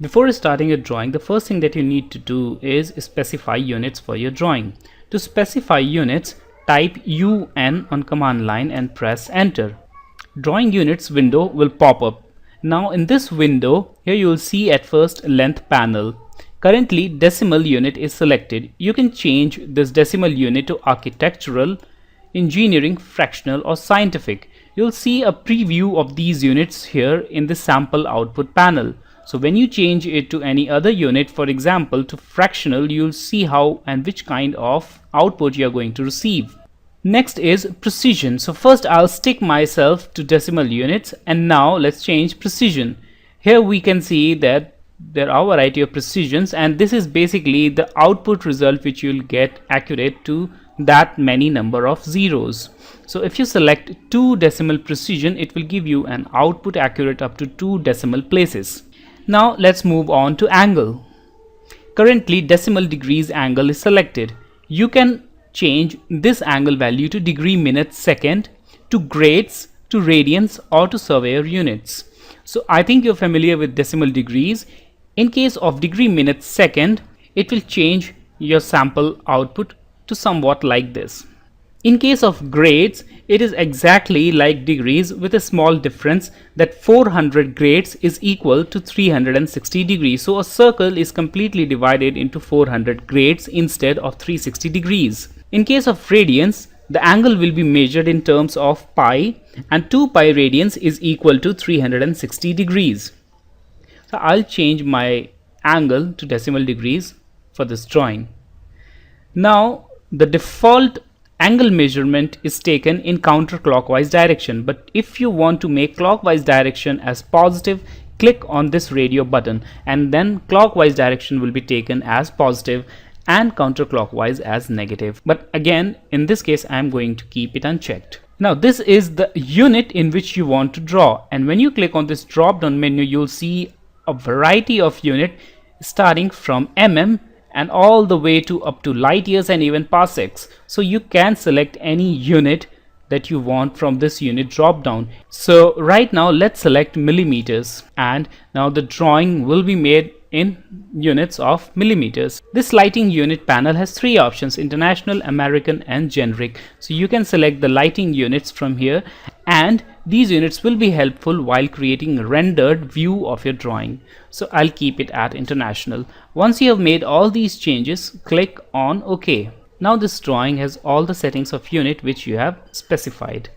Before starting a drawing, the first thing that you need to do is specify units for your drawing. To specify units, type UN on command line and press enter. Drawing units window will pop up. Now in this window, here you will see at first length panel. Currently decimal unit is selected. You can change this decimal unit to architectural, engineering, fractional or scientific. You'll see a preview of these units here in the sample output panel. So when you change it to any other unit, for example to fractional, you'll see how and which kind of output you're going to receive. Next is precision. So first I'll stick myself to decimal units, and now let's change precision. Here we can see that there are a variety of precisions, and this is basically the output result which you'll get accurate to that many number of zeros. So if you select 2 decimal precision, it will give you an output accurate up to 2 decimal places. Now let's move on to angle. Currently decimal degrees angle is selected. You can change this angle value to degree, minute, second, to grades, to radians or to surveyor units. So I think you're familiar with decimal degrees. In case of degree, minute, second, it will change your sample output to somewhat like this. In case of grades, it is exactly like degrees with a small difference that 400 grades is equal to 360 degrees. So a circle is completely divided into 400 grades instead of 360 degrees. In case of radians, the angle will be measured in terms of pi, and 2 pi radians is equal to 360 degrees. So I'll change my angle to decimal degrees for this drawing. Now the default angle measurement is taken in counterclockwise direction, but if you want to make clockwise direction as positive, click on this radio button, and then clockwise direction will be taken as positive and counterclockwise as negative. But again, in this case I am going to keep it unchecked. Now this is the unit in which you want to draw, and when you click on this drop down menu, you'll see a variety of unit starting from mm and all the way to up to light years and even parsecs. So you can select any unit that you want from this unit drop down. So right now let's select millimeters, and now the drawing will be made in units of millimeters. This lighting unit panel has 3 options: international, American and generic. So you can select the lighting units from here, and these units will be helpful while creating a rendered view of your drawing. So I'll keep it at international. Once you have made all these changes, click on OK. Now this drawing has all the settings of unit which you have specified.